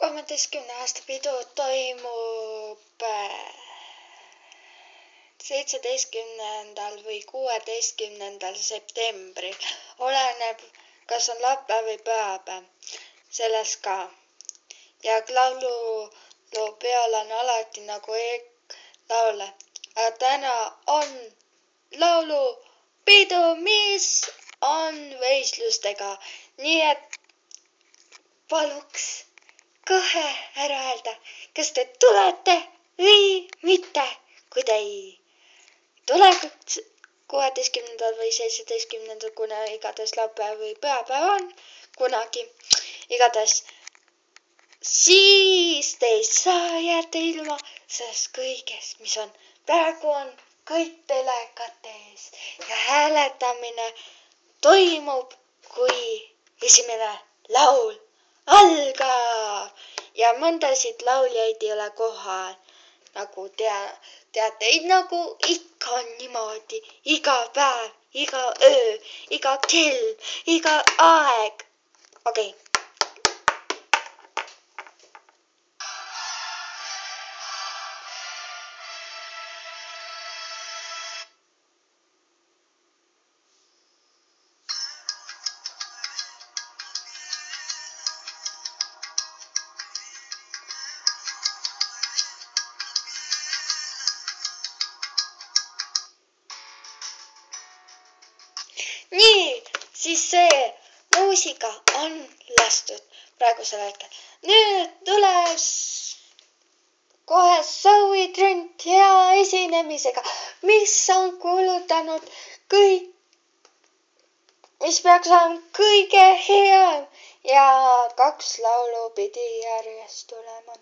13 aasta pidu toimub 17. või 16. septembril. Oleneb, kas on laupäev või pühapäev. Selles ka. Ja laululoo peal on alati nagu laule. Aga täna on laulupidu, mis on võistlustega. Nii et paluks kohe ära öelda, kas te tulete või mitte. Kui te ei tule 16. või 17. kuna igatahes laupäev või pühapäev on kunagi. Igatahes siis te ei saa jääda ilma sellest kõigest, mis on. Praegu on kõik telekates ja hääletamine toimub, kui esimene laul algab. Ja mõndasid lauljaid ei ole kohal, nagu teate, nagu ikka on niimoodi. Iga päev, iga öö, iga kell, iga aeg. Okei. Nii, siis see muusika on lastud praegusel hetkel. Nüüd tuleb kohe Zoe Trent hea esinemisega, mis on kuulutanud kõik, mis peaks olema kõige heam ja 2 laulu pidi järjest tulema.